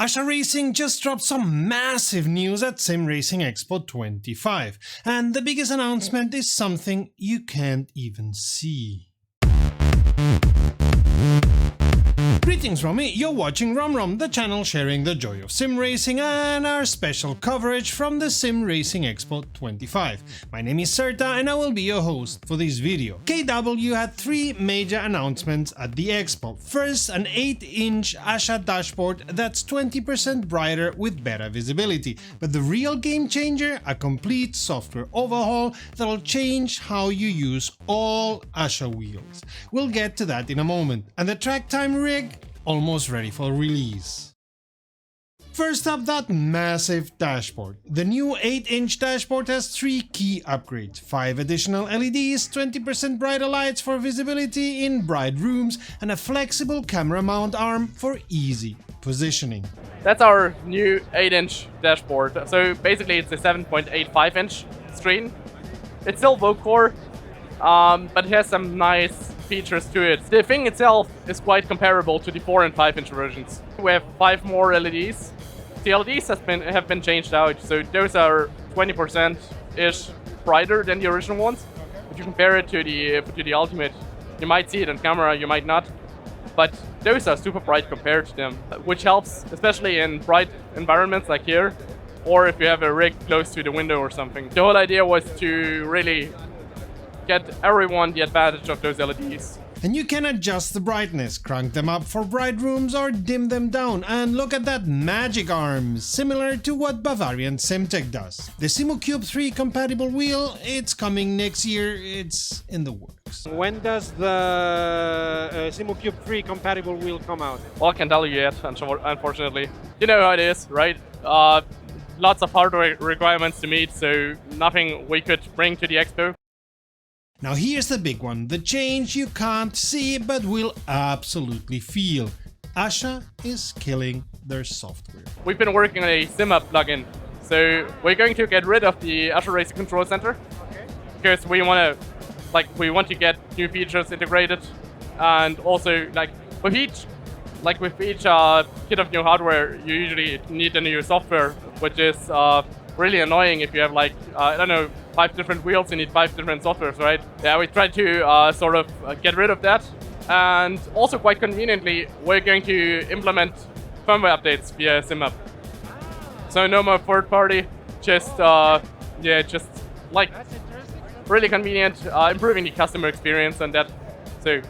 Ascher Racing just dropped some massive news at Sim Racing Expo 25, and the biggest announcement is something you can't even see. Greetings from me, you're watching WromWrom, the channel sharing the joy of sim racing and our special coverage from the Sim Racing Expo 25. My name is Serta and I will be your host for this video. KW had three major announcements at the expo. First, an 8-inch Ascher dashboard that's 20% brighter with better visibility. But the real game changer, a complete software overhaul that'll change how you use all Ascher wheels. We'll get to that in a moment. And the track time rig, almost ready for release. First up, that massive dashboard. The new 8-inch dashboard has three key upgrades: 5 additional LEDs, 20% brighter lights for visibility in bright rooms, and a flexible camera mount arm for easy positioning. That's our new 8-inch dashboard. So basically it's a 7.85-inch screen. It's still Vocore, but it has some nice features to it. The thing itself is quite comparable to the 4 and 5-inch versions. We have 5 more LEDs. The LEDs have been changed out, so those are 20%-ish brighter than the original ones. If you compare it to the Ultimate, you might see it on camera, you might not, but those are super bright compared to them, which helps especially in bright environments like here, or if you have a rig close to the window or something. The whole idea was to really get everyone the advantage of those LEDs. And you can adjust the brightness, crank them up for bright rooms or dim them down, and look at that magic arm, similar to what Bavarian Simtek does. The SimoCube 3 compatible wheel, it's coming next year, it's in the works. When does the SimoCube 3 compatible wheel come out? Well, I can't tell you yet, unfortunately. You know how it is, right? Lots of hardware requirements to meet, so nothing we could bring to the expo. Now here's the big one, the change you can't see but will absolutely feel. Ascher is killing their software. We've been working on a SimUp plugin, so we're going to get rid of the Ascher Racing Control Center, because we want to get new features integrated, and also with each kit of new hardware, you usually need a new software, which is really annoying if you have I don't know, 5 different wheels, you need 5 different softwares, right? Yeah, we tried to sort of get rid of that, and also quite conveniently, we're going to implement firmware updates via SimUp. So no more third party, just really convenient, improving the customer experience and that. So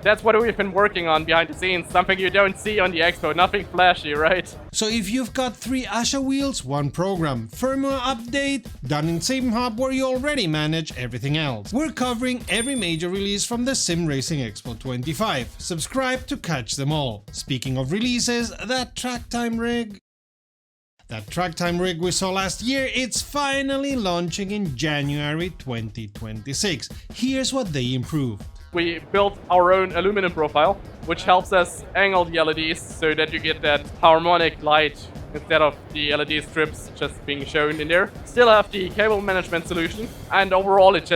that's what we've been working on behind the scenes, something you don't see on the expo, nothing flashy, right? So if you've got 3 Ascher wheels, 1 program, firmware update, done in SimHub where you already manage everything else. We're covering every major release from the Sim Racing Expo 25. Subscribe to catch them all. Speaking of releases, that track time rig we saw last year, it's finally launching in January 2026. Here's what they improved. We built our own aluminum profile, which helps us angle the LEDs so that you get that harmonic light instead of the LED strips just being shown in there. Still have the cable management solution, and overall it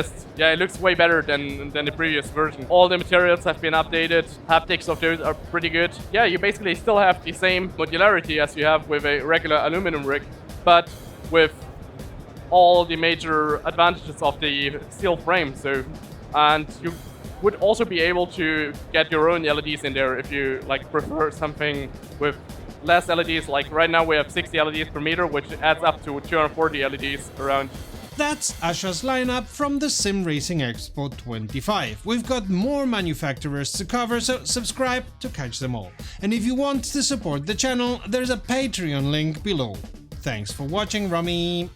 looks way better than the previous version. All the materials have been updated, haptics of those are pretty good. Yeah, you basically still have the same modularity as you have with a regular aluminum rig, but with all the major advantages of the steel frame. And you would also be able to get your own LEDs in there if you prefer something with less LEDs. Like right now we have 60 LEDs per meter, which adds up to 240 LEDs around. That's Ascher's lineup from the Sim Racing Expo 25. We've got more manufacturers to cover, so subscribe to catch them all. And if you want to support the channel, there's a Patreon link below. Thanks for watching, Rummy.